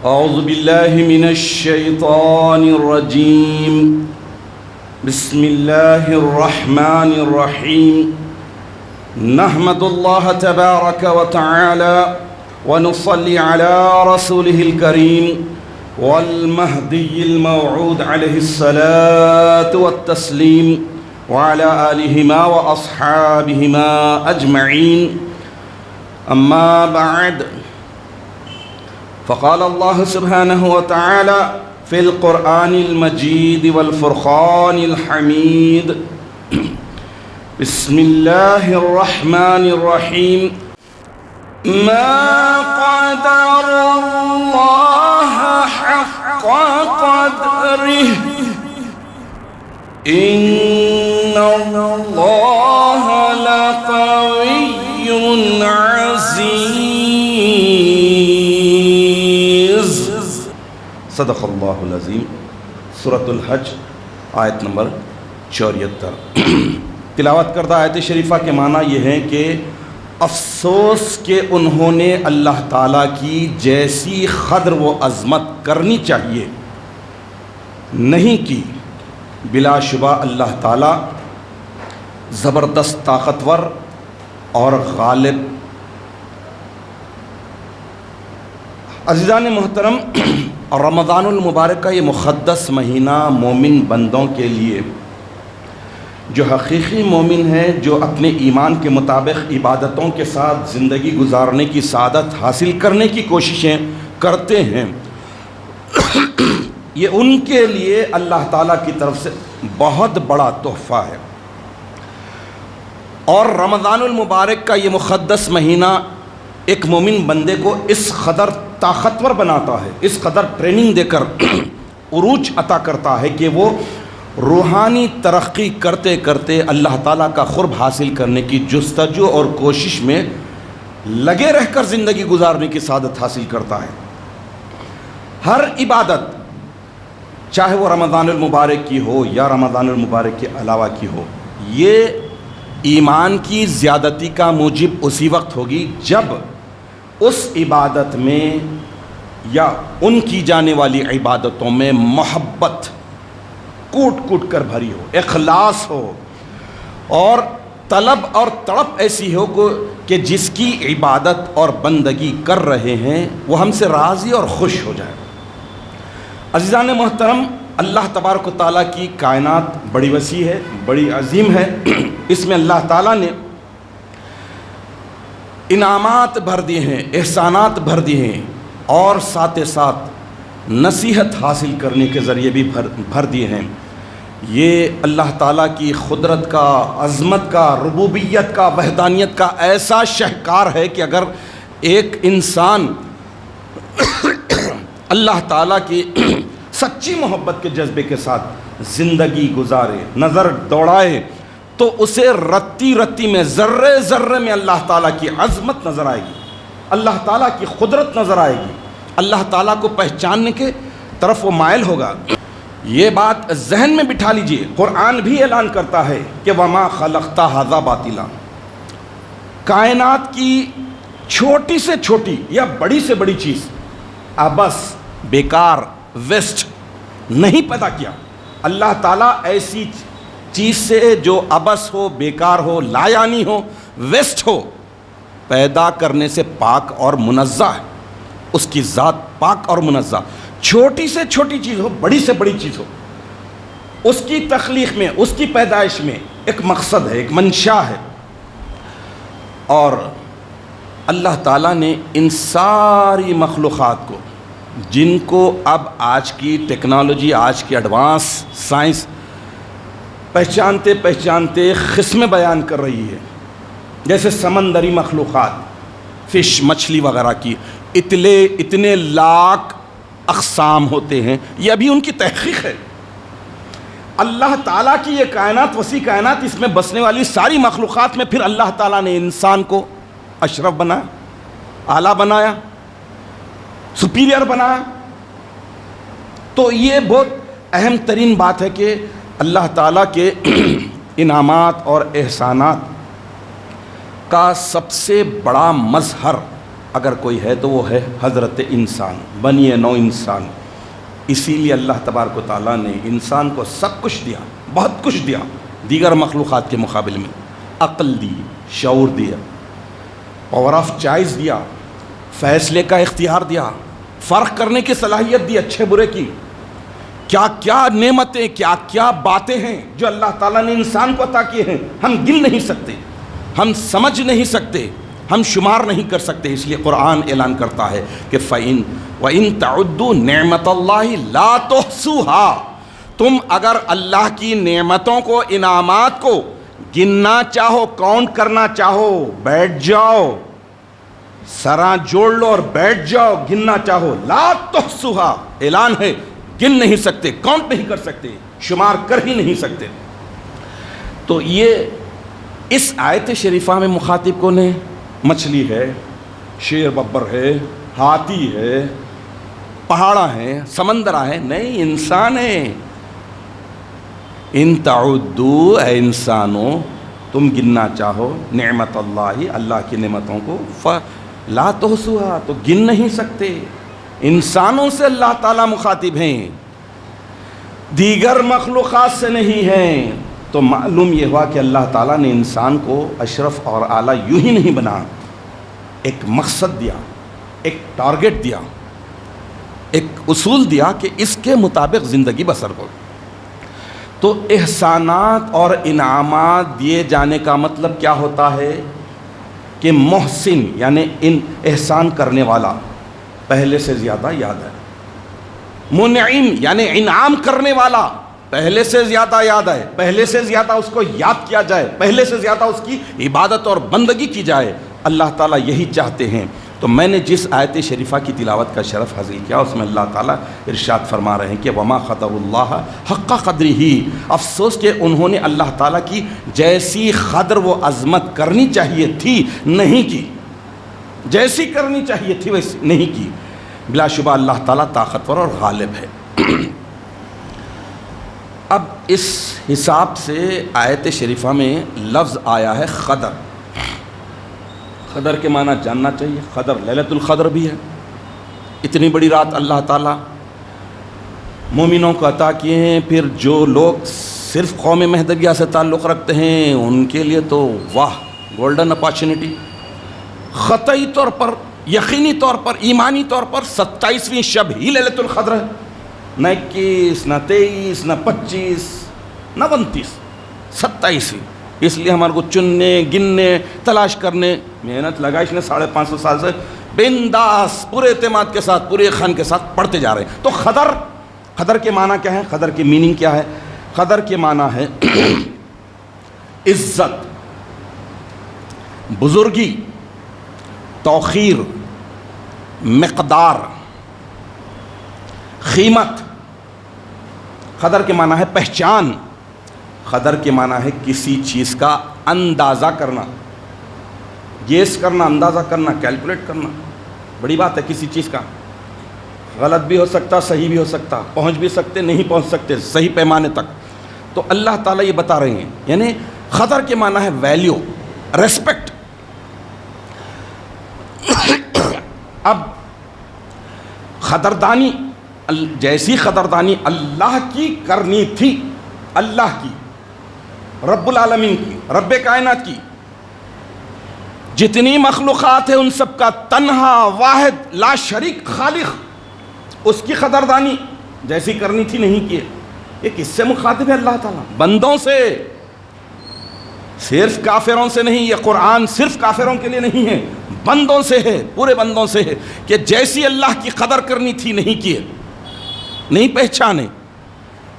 أعوذ بالله من الشيطان الرجيم. بسم الله الرحمن الرحيم. نحمد الله تبارك وتعالى ونصلي على رسوله الكريم والمهدي الموعود عليه الصلاة والتسليم وعلى آلهما وأصحابهما أجمعين. أما بعد، فقال الله سبحانه وتعالى في القرآن المجيد والفرقان الحميد. بسم الله الرحمن الرحيم. ما قدر الله حق قدره إن الله لقوي عزيز. صدق اللہ العظیم. سورۃ الحج آیت نمبر 74. تلاوت کردہ آیت شریفہ کے معنی یہ ہے کہ افسوس کہ انہوں نے اللہ تعالیٰ کی جیسی قدر و عظمت کرنی چاہیے نہیں کی. بلا شبہ اللہ تعالیٰ زبردست طاقتور اور غالب. عزیزان محترم، رمضان المبارک کا یہ مقدس مہینہ مومن بندوں کے لیے، جو حقیقی مومن ہیں، جو اپنے ایمان کے مطابق عبادتوں کے ساتھ زندگی گزارنے کی سعادت حاصل کرنے کی کوششیں کرتے ہیں، یہ ان کے لیے اللہ تعالیٰ کی طرف سے بہت بڑا تحفہ ہے. اور رمضان المبارک کا یہ مقدس مہینہ ایک مومن بندے کو اس قدر طاقتور بناتا ہے، اس قدر ٹریننگ دے کر عروج عطا کرتا ہے کہ وہ روحانی ترقی کرتے کرتے اللہ تعالیٰ کا قرب حاصل کرنے کی جستجو اور کوشش میں لگے رہ کر زندگی گزارنے کی سعادت حاصل کرتا ہے. ہر عبادت، چاہے وہ رمضان المبارک کی ہو یا رمضان المبارک کے علاوہ کی ہو، یہ ایمان کی زیادتی کا موجب اسی وقت ہوگی جب اس عبادت میں یا ان کی جانے والی عبادتوں میں محبت کوٹ کوٹ کر بھری ہو، اخلاص ہو، اور طلب اور تڑپ ایسی ہو کہ جس کی عبادت اور بندگی کر رہے ہیں وہ ہم سے راضی اور خوش ہو جائے. عزیزان محترم، اللہ تبارک و تعالیٰ کی کائنات بڑی وسیع ہے، بڑی عظیم ہے. اس میں اللہ تعالیٰ نے انعامات بھر دیے ہیں، احسانات بھر دیے ہیں، اور ساتھ ساتھ نصیحت حاصل کرنے کے ذریعے بھی بھر دیے ہیں. یہ اللہ تعالیٰ کی قدرت کا، عظمت کا، ربوبیت کا، وحدانیت کا ایسا شہکار ہے کہ اگر ایک انسان اللہ تعالیٰ کی سچی محبت کے جذبے کے ساتھ زندگی گزارے، نظر دوڑائے، تو اسے رتی رتی میں، ذرے ذرے میں اللہ تعالیٰ کی عظمت نظر آئے گی، اللہ تعالیٰ کی قدرت نظر آئے گی، اللہ تعالیٰ کو پہچاننے کے طرف وہ مائل ہوگا. یہ بات ذہن میں بٹھا لیجئے. قرآن بھی اعلان کرتا ہے کہ وَمَا خَلَقْتَ هَذَا بَاطِلًا. کائنات کی چھوٹی سے چھوٹی یا بڑی سے بڑی چیز ابس، بیکار، ویسٹ نہیں پیدا کیا. اللہ تعالیٰ ایسی چیز سے جو ابس ہو، بیکار ہو، لا یعنی ہو، ویسٹ ہو، پیدا کرنے سے پاک اور منزہ ہے. اس کی ذات پاک اور منزہ. چھوٹی سے چھوٹی چیز ہو، بڑی سے بڑی چیز ہو، اس کی تخلیق میں، اس کی پیدائش میں ایک مقصد ہے، ایک منشا ہے. اور اللہ تعالیٰ نے ان ساری مخلوقات کو، جن کو اب آج کی ٹیکنالوجی، آج کی ایڈوانس سائنس پہچانتے پہچانتے قسمیں بیان کر رہی ہے، جیسے سمندری مخلوقات، فش، مچھلی وغیرہ کی اتنے لاکھ اقسام ہوتے ہیں. یہ ابھی ان کی تحقیق ہے. اللہ تعالیٰ کی یہ کائنات، وسیع کائنات، اس میں بسنے والی ساری مخلوقات میں پھر اللہ تعالیٰ نے انسان کو اشرف بنایا، اعلیٰ بنایا، سپیریئر بنایا. تو یہ بہت اہم ترین بات ہے کہ اللہ تعالیٰ کے انعامات اور احسانات کا سب سے بڑا مظہر اگر کوئی ہے تو وہ ہے حضرت انسان، بنی نو انسان۔ اسی لیے اللہ تبارک و تعالیٰ نے انسان کو سب کچھ دیا، بہت کچھ دیا دیگر مخلوقات کے مقابل میں، عقل دی، شعور دیا، پاور آف چوائس دیا، فیصلے کا اختیار دیا، فرق کرنے کی صلاحیت دی اچھے برے کی۔ کیا کیا نعمتیں، کیا کیا باتیں ہیں جو اللہ تعالیٰ نے انسان کو عطا کیے ہیں، ہم گن نہیں سکتے، ہم سمجھ نہیں سکتے، ہم شمار نہیں کر سکتے۔ اس لیے قرآن اعلان کرتا ہے کہ وَإِن تَعُدُّوا نِعْمَةَ اللَّهِ لَا تُحْصُوهَا، تم اگر اللہ کی نعمتوں کو، انعامات کو گننا چاہو، کاؤنٹ کرنا چاہو، بیٹھ جاؤ، سراں جوڑ لو اور بیٹھ جاؤ، گننا چاہو، لا تحصوها، اعلان ہے گن نہیں سکتے، کاؤنٹ نہیں کر سکتے، شمار کر ہی نہیں سکتے۔ تو یہ اس آیت شریفہ میں مخاطب کون ہے؟ مچھلی ہے، شیر ببر ہے، ہاتھی ہے، پہاڑا ہے، سمندرہ ہے؟ نہیں، انسان ہے۔ ان تعدوا، اے انسانوں تم گننا چاہو، نعمت اللہ، اللہ کی نعمتوں کو، لا تحصوها، تو گن نہیں سکتے۔ انسانوں سے اللہ تعالیٰ مخاطب ہیں، دیگر مخلوقات سے نہیں ہیں۔ تو معلوم یہ ہوا کہ اللہ تعالیٰ نے انسان کو اشرف اور اعلیٰ یوں ہی نہیں بنا، ایک مقصد دیا، ایک ٹارگٹ دیا، ایک اصول دیا کہ اس کے مطابق زندگی بسر ہو۔ تو احسانات اور انعامات دیے جانے کا مطلب کیا ہوتا ہے کہ محسن یعنی احسان کرنے والا پہلے سے زیادہ یاد ہے، منعم یعنی انعام کرنے والا پہلے سے زیادہ یاد ہے، پہلے سے زیادہ اس کو یاد کیا جائے، پہلے سے زیادہ اس کی عبادت اور بندگی کی جائے۔ اللہ تعالیٰ یہی چاہتے ہیں۔ تو میں نے جس آیت شریفہ کی تلاوت کا شرف حاصل کیا، اس میں اللہ تعالیٰ ارشاد فرما رہے ہیں کہ وما قدر اللہ حق قدرہ، افسوس کہ انہوں نے اللہ تعالیٰ کی جیسی قدر و عظمت کرنی چاہیے تھی نہیں کی، جیسی کرنی چاہیے تھی ویسی نہیں کی۔ بلا شبہ اللہ تعالیٰ طاقتور اور غالب ہے۔ اب اس حساب سے آیت شریفہ میں لفظ آیا ہے قدر۔ قدر کے معنی جاننا چاہیے۔ قدر لیلۃ القدر بھی ہے، اتنی بڑی رات اللہ تعالیٰ مومنوں کو عطا کیے ہیں۔ پھر جو لوگ صرف قوم مہدویہ سے تعلق رکھتے ہیں ان کے لیے تو واہ، گولڈن اپارچونٹی۔ قطعی طور پر، یقینی طور پر، ایمانی طور پر 27ویں شب ہی لیلۃ القدر ہے، نہ 21، نہ 23، نہ 25، نہ 29، 27ویں۔ اس لیے ہمارے کو چننے، گننے، تلاش کرنے محنت لگا، اس نے 550 سال سے بنداس پورے اعتماد کے ساتھ، پورے یقین کے ساتھ پڑھتے جا رہے ہیں۔ تو قدر کے معنی کیا ہے؟ قدر کی میننگ کیا ہے؟ قدر کے معنی ہے عزت، بزرگی، توقیر، مقدار، قیمت۔ قدر کے معنی ہے پہچان۔ قدر کے معنی ہے کسی چیز کا اندازہ کرنا، گیس کرنا، اندازہ کرنا، کیلکولیٹ کرنا۔ بڑی بات ہے کسی چیز کا، غلط بھی ہو سکتا، صحیح بھی ہو سکتا، پہنچ بھی سکتے، نہیں پہنچ سکتے صحیح پیمانے تک۔ تو اللہ تعالیٰ یہ بتا رہے ہیں، یعنی قدر کے معنی ہے ویلیو، ریسپیکٹ۔ اب قدردانی، جیسی قدردانی اللہ کی کرنی تھی، اللہ کی، رب العالمین کی، رب کائنات کی، جتنی مخلوقات ہیں ان سب کا تنہا واحد لا شریک خالق، اس کی قدردانی جیسی کرنی تھی نہیں کی۔ یہ کس سے مخاطب ہے اللہ تعالیٰ؟ بندوں سے، صرف کافروں سے نہیں۔ یہ قرآن صرف کافروں کے لیے نہیں ہے، بندوں سے ہے، پورے بندوں سے ہے کہ جیسی اللہ کی قدر کرنی تھی نہیں کیے، نہیں پہچانے،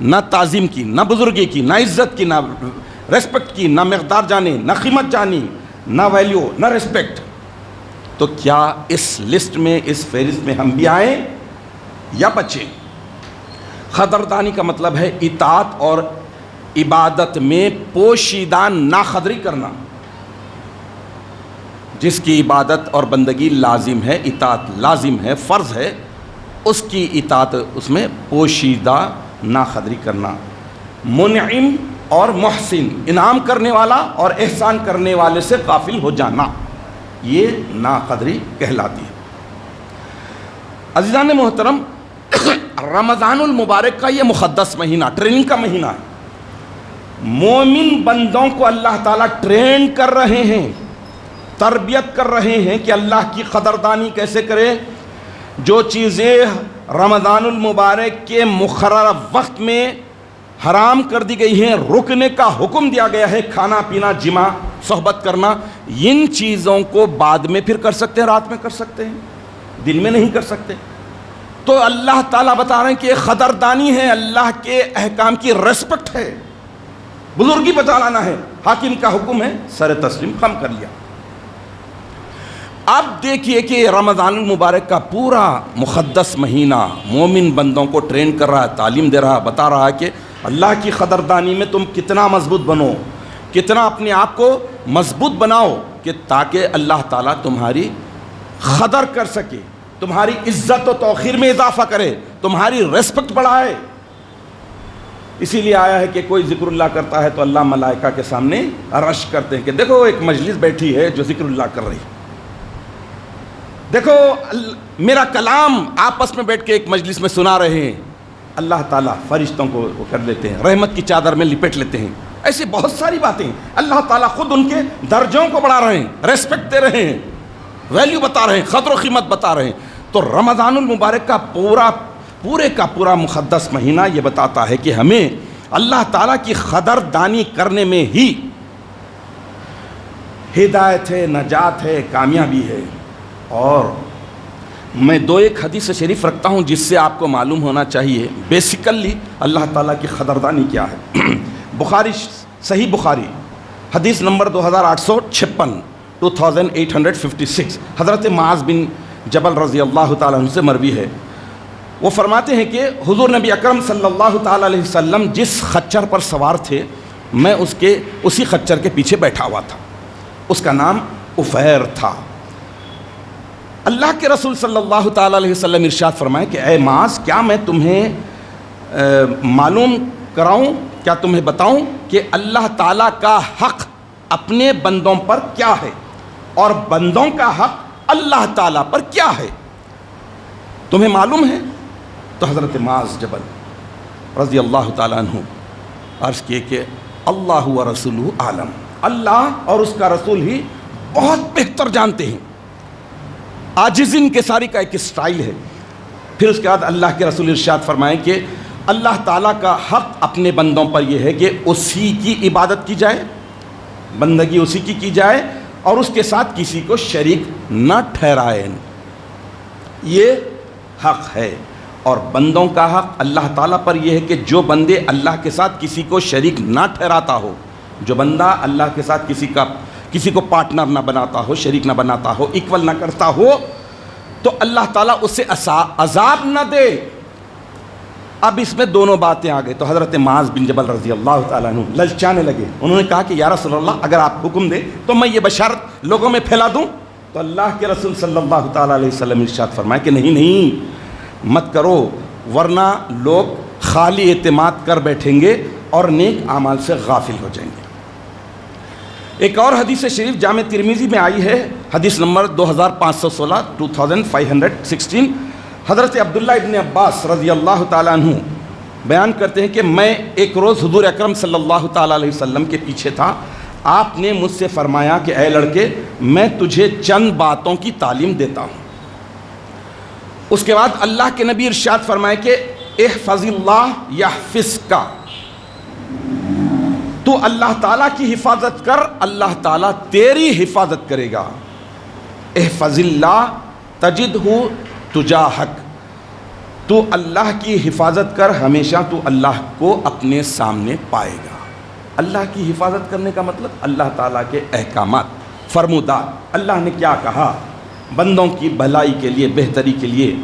نہ تعظیم کی، نہ بزرگی کی، نہ عزت کی، نہ ریسپیکٹ کی، نہ مقدار جانی، نہ قیمت جانی، نہ ویلیو، نہ ریسپیکٹ۔ تو کیا اس لسٹ میں، اس فہرست میں ہم بھی آئیں یا بچیں؟ قدردانی کا مطلب ہے اطاعت اور عبادت میں پوشیدہ ناقدری کرنا۔ جس کی عبادت اور بندگی لازم ہے، اطاعت لازم ہے، فرض ہے، اس کی اطاعت، اس میں پوشیدہ ناقدری کرنا۔ منعم اور محسن، انعام کرنے والا اور احسان کرنے والے سے غافل ہو جانا۔ یہ ناقدری کہلاتی ہے۔ عزیزان محترم، رمضان المبارک کا یہ مقدس مہینہ ٹریننگ کا مہینہ ہے۔ مومن بندوں کو اللہ تعالیٰ ٹرین کر رہے ہیں، تربیت کر رہے ہیں کہ اللہ کی قدردانی کیسے کرے۔ جو چیزیں رمضان المبارک کے مقررہ وقت میں حرام کر دی گئی ہیں، رکنے کا حکم دیا گیا ہے، کھانا پینا، جماع، صحبت کرنا، ان چیزوں کو بعد میں پھر کر سکتے ہیں، رات میں کر سکتے ہیں، دن میں نہیں کر سکتے۔ تو اللہ تعالیٰ بتا رہے ہیں کہ یہ قدردانی ہے، اللہ کے احکام کی ریسپیکٹ ہے، بزرگی بتا لانا ہے، حاکم کا حکم ہے، سر تسلیم خم کر لیا۔ اب دیکھیے کہ رمضان المبارک کا پورا مقدس مہینہ مومن بندوں کو ٹرین کر رہا ہے، تعلیم دے رہا ہے، بتا رہا ہے کہ اللہ کی قدردانی میں تم کتنا مضبوط بنو، کتنا اپنے آپ کو مضبوط بناؤ، کہ تاکہ اللہ تعالیٰ تمہاری قدر کر سکے، تمہاری عزت و توقیر میں اضافہ کرے، تمہاری ریسپیکٹ بڑھائے۔ اسی لیے آیا ہے کہ کوئی ذکر اللہ کرتا ہے تو اللہ ملائکہ کے سامنے عرش کرتے ہیں کہ دیکھو ایک مجلس بیٹھی ہے جو ذکر اللہ کر رہی ہے، دیکھو میرا کلام آپس میں بیٹھ کے ایک مجلس میں سنا رہے ہیں۔ اللہ تعالیٰ فرشتوں کو کر لیتے ہیں، رحمت کی چادر میں لپیٹ لیتے ہیں۔ ایسی بہت ساری باتیں ہیں، اللہ تعالیٰ خود ان کے درجوں کو بڑھا رہے ہیں، ریسپیکٹ دے رہے ہیں، ویلیو بتا رہے ہیں، قدر و قیمت بتا رہے ہیں۔ تو رمضان المبارک کا پورے کا پورا مقدس مہینہ یہ بتاتا ہے کہ ہمیں اللہ تعالیٰ کی قدردانی کرنے میں ہی ہدایت ہے، نجات ہے، کامیابی ہے۔ اور میں دو ایک حدیث شریف رکھتا ہوں جس سے آپ کو معلوم ہونا چاہیے بیسیکلی اللہ تعالیٰ کی قدردانی کیا ہے۔ بخاری، صحیح بخاری، حدیث نمبر 2856، 2856، حضرت معاذ بن جبل رضی اللہ تعالیٰ عنہ سے مروی ہے۔ وہ فرماتے ہیں کہ حضور نبی اکرم صلی اللہ تعالیٰ علیہ وسلم جس خچر پر سوار تھے، میں اسی خچر کے پیچھے بیٹھا ہوا تھا، اس کا نام عفیر تھا۔ اللہ کے رسول صلی اللہ تعالیٰ علیہ وسلم ارشاد فرمائے کہ اے معاذ، کیا میں تمہیں معلوم کراؤں، کیا تمہیں بتاؤں کہ اللہ تعالیٰ کا حق اپنے بندوں پر کیا ہے اور بندوں کا حق اللہ تعالیٰ پر کیا ہے؟ تمہیں معلوم ہے؟ تو حضرت معاذ جبل رضی اللہ تعالیٰ عنہ عرض کیے کہ اللہ و رسولہ عالم، اللہ اور اس کا رسول ہی بہت بہتر جانتے ہیں۔ عاجز انکساری کا ایک اسٹائل ہے۔ پھر اس کے بعد اللہ کے رسول ارشاد فرمائیں کہ اللہ تعالیٰ کا حق اپنے بندوں پر یہ ہے کہ اسی کی عبادت کی جائے، بندگی اسی کی جائے، اور اس کے ساتھ کسی کو شریک نہ ٹھہرائے۔ یہ حق ہے۔ اور بندوں کا حق اللہ تعالیٰ پر یہ ہے کہ جو بندے اللہ کے ساتھ کسی کو شریک نہ ٹھہراتا ہو، جو بندہ اللہ کے ساتھ کسی کو پارٹنر نہ بناتا ہو، شریک نہ بناتا ہو، ایکول نہ کرتا ہو، تو اللہ تعالیٰ اسے عذاب نہ دے۔ اب اس میں دونوں باتیں آ گئی، تو حضرت معاذ بن جبل رضی اللہ تعالیٰ عنہ للچانے لگے۔ انہوں نے کہا کہ یا رسول اللہ، اگر آپ حکم دیں تو میں یہ بشارت لوگوں میں پھیلا دوں۔ تو اللہ کے رسول صلی اللہ تعالیٰ علیہ وسلم ارشاد فرمائے کہ نہیں مت کرو، ورنہ لوگ خالی اعتماد کر بیٹھیں گے اور نیک اعمال سے غافل ہو جائیں گے۔ ایک اور حدیث شریف جامع ترمذی میں آئی ہے، حدیث نمبر 2516، 2516، حضرت عبداللہ ابن عباس رضی اللہ تعالیٰ عنہ بیان کرتے ہیں کہ میں ایک روز حضور اکرم صلی اللہ تعالیٰ علیہ وسلم کے پیچھے تھا، آپ نے مجھ سے فرمایا کہ اے لڑکے، میں تجھے چند باتوں کی تعلیم دیتا ہوں۔ اس کے بعد اللہ کے نبی ارشاد فرمائے کہ احفظ اللہ یحفظک، تو اللہ تعالیٰ کی حفاظت کر، اللہ تعالیٰ تیری حفاظت کرے گا۔ احفظ اللہ تجدہ تجاہک، تو اللہ کی حفاظت کر، ہمیشہ تو اللہ کو اپنے سامنے پائے گا۔ اللہ کی حفاظت کرنے کا مطلب اللہ تعالیٰ کے احکامات، فرمودات، اللہ نے کیا کہا، بندوں کی بھلائی کے لیے، بہتری کے لیے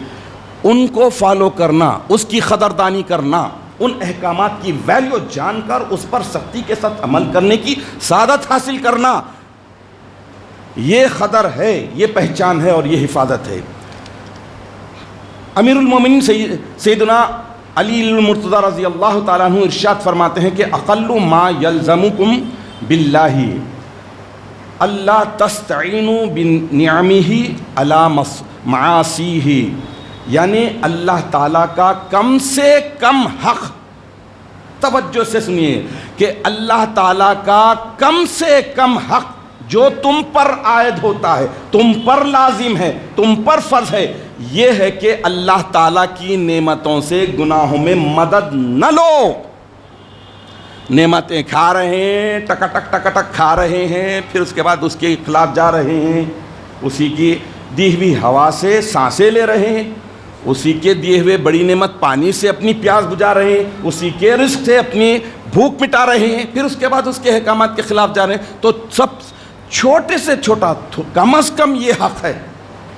ان کو فالو کرنا، اس کی قدردانی کرنا، ان احکامات کی ویلیو جان کر اس پر سختی کے ساتھ عمل کرنے کی سعادت حاصل کرنا، یہ قدر ہے، یہ پہچان ہے اور یہ حفاظت ہے۔ امیر المومنین سیدنا علی المرتضی رضی اللہ تعالیٰ عنہ ارشاد فرماتے ہیں کہ اقل ما یلزمکم باللہ، اللہ تستعینوا بنعمہ علی معاصیہ، یعنی اللہ تعالیٰ کا کم سے کم حق، توجہ سے سنیے کہ اللہ تعالیٰ کا کم سے کم حق جو تم پر عائد ہوتا ہے، تم پر لازم ہے، تم پر فرض ہے، یہ ہے کہ اللہ تعالیٰ کی نعمتوں سے گناہوں میں مدد نہ لو۔ نعمتیں کھا رہے ہیں، ٹک ٹک کھا رہے ہیں، پھر اس کے بعد اس کے خلاف جا رہے ہیں، اسی کی دی ہوئی ہوا سے سانسیں لے رہے ہیں، اسی کے دیے ہوئے بڑی نعمت پانی سے اپنی پیاس بجھا رہے ہیں، اسی کے رزق سے اپنی بھوک مٹا رہے ہیں، پھر اس کے بعد اس کے احکامات کے خلاف جا رہے ہیں۔ تو سب چھوٹے سے چھوٹا کم از کم یہ حق ہے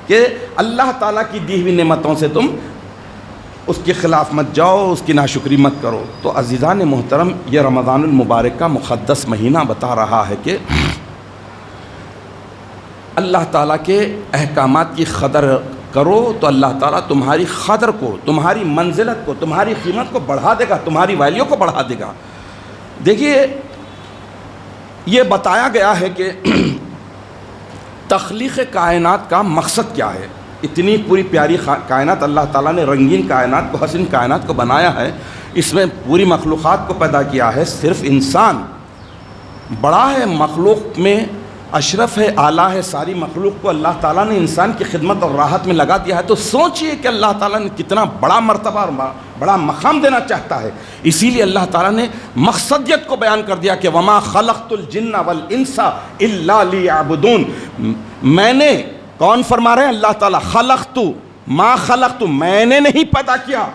کہ اللہ تعالیٰ کی دی ہوئی نعمتوں سے تم اس کے خلاف مت جاؤ، اس کی ناشکری مت کرو۔ تو عزیزان محترم، یہ رمضان المبارک کا مقدس مہینہ بتا رہا ہے کہ اللہ تعالیٰ کے احکامات کی قدر کرو تو اللہ تعالیٰ تمہاری قدر کو، تمہاری منزلت کو، تمہاری قیمت کو بڑھا دے گا، تمہاری ویلیو کو بڑھا دے گا۔ دیکھیے، یہ بتایا گیا ہے کہ تخلیق کائنات کا مقصد کیا ہے۔ اتنی پوری پیاری کائنات اللہ تعالیٰ نے، رنگین کائنات کو، حسین کائنات کو بنایا ہے، اس میں پوری مخلوقات کو پیدا کیا ہے، صرف انسان بڑا ہے، مخلوق میں اشرف ہے، اعلیٰ ہے، ساری مخلوق کو اللہ تعالیٰ نے انسان کی خدمت اور راحت میں لگا دیا ہے۔ تو سوچئے کہ اللہ تعالیٰ نے کتنا بڑا مرتبہ اور بڑا مقام دینا چاہتا ہے، اسی لیے اللہ تعالیٰ نے مقصدیت کو بیان کر دیا کہ وَمَا خَلَقْتُ الْجِنَّ وَالْإِنسَ إِلَّا لِيَعْبُدُونَ۔ میں نے، کون فرما رہے ہیں؟ اللہ تعالیٰ، خلقتُ ما خلقتُ، میں نے نہیں پیدا کیا،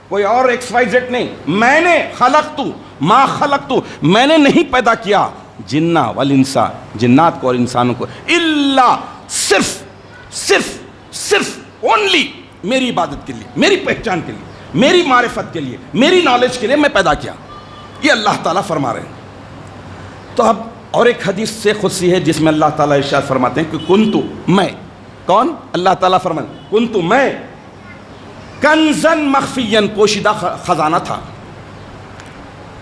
کوئی اور ایکس وائی زیڈ نہیں، میں نے، خلقتُ ما خلقتُ، میں نے نہیں پیدا کیا، جنہ والانسا، جنات کو اور انسانوں کو، الا، صرف اونلی میری عبادت کے لیے، میری پہچان کے لیے، میری معرفت کے لیے، میری نالج کے لیے میں پیدا کیا، یہ اللہ تعالیٰ فرما رہے ہیں۔ تو اب اور ایک حدیث سے قدسی ہے جس میں اللہ تعالیٰ ارشاد فرماتے ہیں کہ کنتو، میں، کون؟ اللہ تعالیٰ فرماتے ہیں کنتو، میں کنزن مخفیاً، پوشیدہ خزانہ تھا،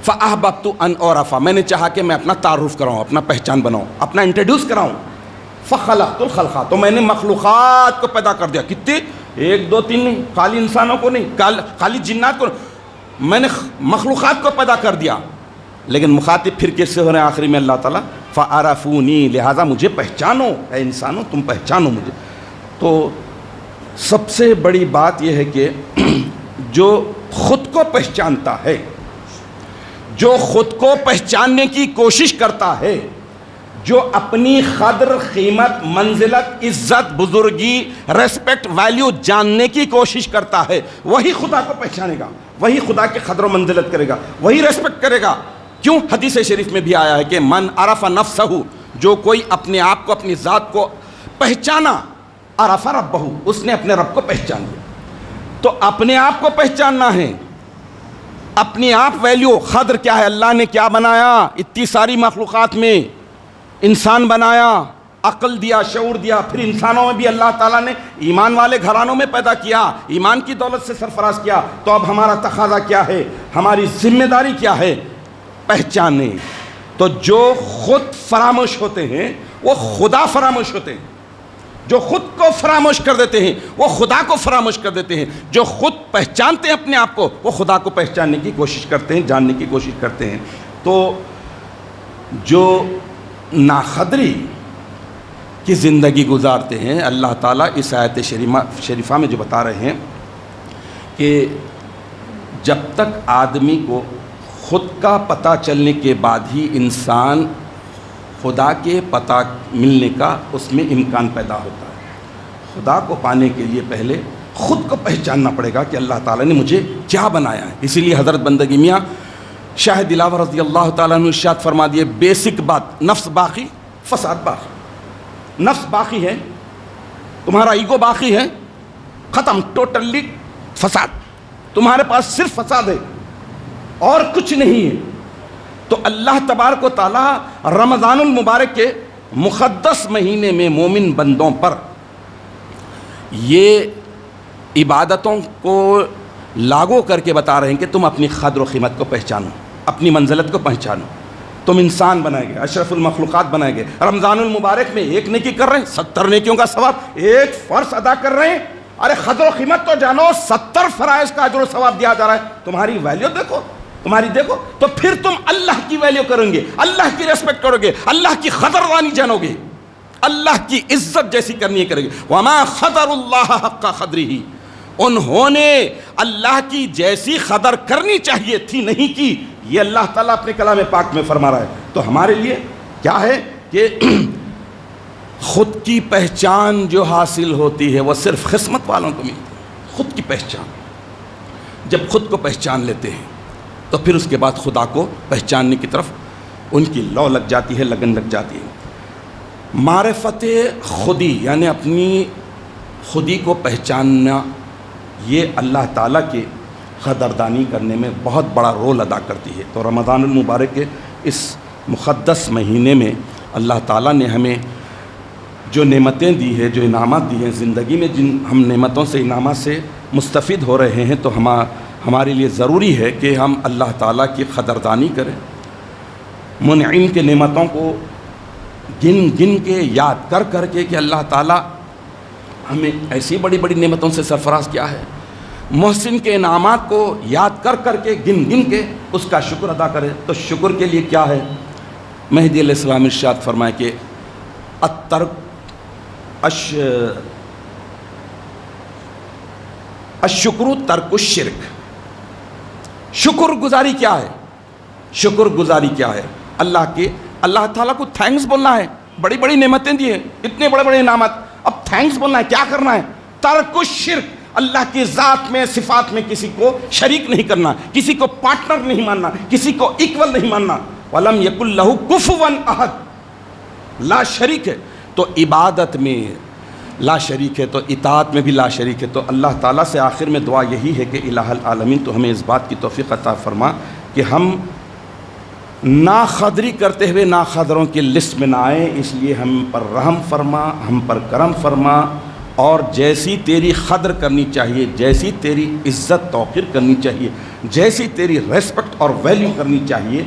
فَأَحْبَبْتُ أَنْ أُعْرَفَ، میں نے چاہا کہ میں اپنا تعارف کراؤں، اپنا پہچان بناؤں، اپنا انٹروڈیوس کراؤں، فَخَلَقْتُ الْخَلْقَ، تو میں نے مخلوقات کو پیدا کر دیا، کتنے؟ 1 2 3 نہیں، خالی انسانوں کو نہیں، خالی جنات کو، میں نے مخلوقات کو پیدا کر دیا، لیکن مخاطب پھر کس سے ہو رہے ہیں آخری میں اللہ تعالیٰ؟ فَعَرَفُونِي، لہٰذا مجھے پہچانو، اے انسانوں تم پہچانو مجھے۔ تو سب سے بڑی بات یہ ہے کہ جو خود کو پہچانتا ہے، جو خود کو پہچاننے کی کوشش کرتا ہے، جو اپنی قدر، قیمت، منزلت، عزت، بزرگی، ریسپیکٹ، ویلیو جاننے کی کوشش کرتا ہے، وہی خدا کو پہچانے گا، وہی خدا کی قدر و منزلت کرے گا، وہی ریسپیکٹ کرے گا۔ کیوں؟ حدیث شریف میں بھی آیا ہے کہ من عرف نفسہ، جو کوئی اپنے آپ کو، اپنی ذات کو پہچانا، عرف ربہ، اس نے اپنے رب کو پہچان لیا۔ تو اپنے آپ کو پہچاننا ہے، اپنی آپ ویلیو، قدر کیا ہے، اللہ نے کیا بنایا، اتنی ساری مخلوقات میں انسان بنایا، عقل دیا، شعور دیا، پھر انسانوں میں بھی اللہ تعالیٰ نے ایمان والے گھرانوں میں پیدا کیا، ایمان کی دولت سے سرفراز کیا۔ تو اب ہمارا تقاضا کیا ہے، ہماری ذمہ داری کیا ہے؟ پہچانے۔ تو جو خود فراموش ہوتے ہیں وہ خدا فراموش ہوتے ہیں، جو خود کو فراموش کر دیتے ہیں وہ خدا کو فراموش کر دیتے ہیں، جو خود پہچانتے ہیں اپنے آپ کو وہ خدا کو پہچاننے کی کوشش کرتے ہیں، جاننے کی کوشش کرتے ہیں۔ تو جو ناقدری کی زندگی گزارتے ہیں، اللہ تعالیٰ اس آیت شریفہ میں جو بتا رہے ہیں کہ جب تک آدمی کو خود کا پتہ چلنے کے بعد ہی انسان خدا کے پتہ ملنے کا اس میں امکان پیدا ہوتا ہے۔ خدا کو پانے کے لیے پہلے خود کو پہچاننا پڑے گا کہ اللہ تعالیٰ نے مجھے کیا بنایا ہے۔ اسی لیے حضرت بندگی میاں شاہ دلاور رضی اللہ تعالیٰ عنہ ارشاد فرما دیے، بیسک بات، نفس باقی، فساد باقی۔ نفس باقی ہے، تمہارا ایگو باقی ہے، ختم، ٹوٹلی فساد، تمہارے پاس صرف فساد ہے اور کچھ نہیں ہے۔ تو اللہ تبارک و تعالیٰ رمضان المبارک کے مقدس مہینے میں مومن بندوں پر یہ عبادتوں کو لاگو کر کے بتا رہے ہیں کہ تم اپنی قدر و قیمت کو پہچانو، اپنی منزلت کو پہچانو۔ تم انسان بنائے گئے، اشرف المخلوقات بنائے گئے، رمضان المبارک میں ایک نیکی کر رہے ہیں، 70 نیکیوں کا ثواب، ایک فرض ادا کر رہے ہیں، ارے قدر و قیمت تو جانو، 70 فرائض کا اجر و ثواب دیا جا رہا ہے، تمہاری ویلیو دیکھو، تمہاری دیکھو، تو پھر تم اللہ کی ویلیو کرو گے، اللہ کی ریسپیکٹ کرو گے، اللہ کی قدردانی جانو گے، اللہ کی عزت جیسی کرنی ہے کرو گے۔ وَمَا قَدَرُ اللَّهَ حَقَّ قَدْرِهِ، انہوں نے اللہ کی جیسی قدر کرنی چاہیے تھی نہیں کی، یہ اللہ تعالیٰ اپنے کلام پاک میں فرما رہا ہے۔ تو ہمارے لیے کیا ہے کہ خود کی پہچان جو حاصل ہوتی ہے وہ صرف قسمت والوں کو ملتی ہے، خود کی پہچان۔ جب خود کو پہچان لیتے ہیں تو پھر اس کے بعد خدا کو پہچاننے کی طرف ان کی لو لگ جاتی ہے، لگن لگ جاتی ہے۔ معرفت خودی یعنی اپنی خودی کو پہچاننا، یہ اللہ تعالیٰ کے قدردانی کرنے میں بہت بڑا رول ادا کرتی ہے۔ تو رمضان المبارک کے اس مقدس مہینے میں اللہ تعالیٰ نے ہمیں جو نعمتیں دی ہیں، جو انعامات دی ہیں زندگی میں، جن ہم نعمتوں سے، انعامات سے مستفید ہو رہے ہیں، تو ہمارے لیے ضروری ہے کہ ہم اللہ تعالیٰ کی قدردانی کریں، منعم کے نعمتوں کو گن گن کے، یاد کر کر کے کہ اللہ تعالیٰ ہمیں ایسی بڑی بڑی نعمتوں سے سرفراز کیا ہے، محسن کے انعامات کو یاد کر کر کے، گن گن کے اس کا شکر ادا کرے۔ تو شکر کے لیے کیا ہے؟ مہدی علیہ السلام ارشاد فرمائے کہ الشکر ترک الشرک، شکر گزاری کیا ہے؟ شکر گزاری کیا ہے؟ اللہ تعالیٰ کو تھینکس بولنا ہے، بڑی بڑی نعمتیں دی ہیں، اتنے بڑے بڑے انعامات، اب تھینکس بولنا ہے، کیا کرنا ہے؟ ترک الشرک، اللہ کی ذات میں، صفات میں کسی کو شریک نہیں کرنا، کسی کو پارٹنر نہیں ماننا، کسی کو ایکول نہیں ماننا۔ وَلَمْ يَكُنْ لَهُ كُفُوًا أَحَدٌ، لا شریک ہے۔ تو عبادت میں لا شریک ہے تو اطاعت میں بھی لا شریک ہے۔ تو اللہ تعالیٰ سے آخر میں دعا یہی ہے کہ الہ العالمین تو ہمیں اس بات کی توفیق عطا فرما کہ ہم ناقدری کرتے ہوئے ناقدروں کی لسٹ میں نہ آئیں، اس لیے ہم پر رحم فرما، ہم پر کرم فرما، اور جیسی تیری قدر کرنی چاہیے، جیسی تیری عزت توقیر کرنی چاہیے، جیسی تیری ریسپیکٹ اور ویلیو کرنی چاہیے،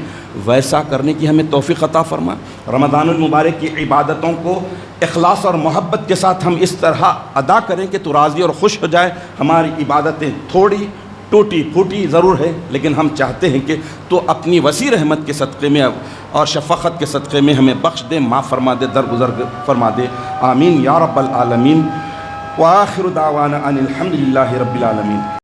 ویسا کرنے کی ہمیں توفیق عطا فرما۔ رمضان المبارک کی عبادتوں کو اخلاص اور محبت کے ساتھ ہم اس طرح ادا کریں کہ تو راضی اور خوش ہو جائے۔ ہماری عبادتیں تھوڑی ٹوٹی پھوٹی ضرور ہے، لیکن ہم چاہتے ہیں کہ تو اپنی وسیع رحمت کے صدقے میں اور شفقت کے صدقے میں ہمیں بخش دے، معاف فرما دے، درگزر فرما دے۔ آمین یا رب العالمین۔ وآخر دعوانا ان الحمد للہ رب العالمین۔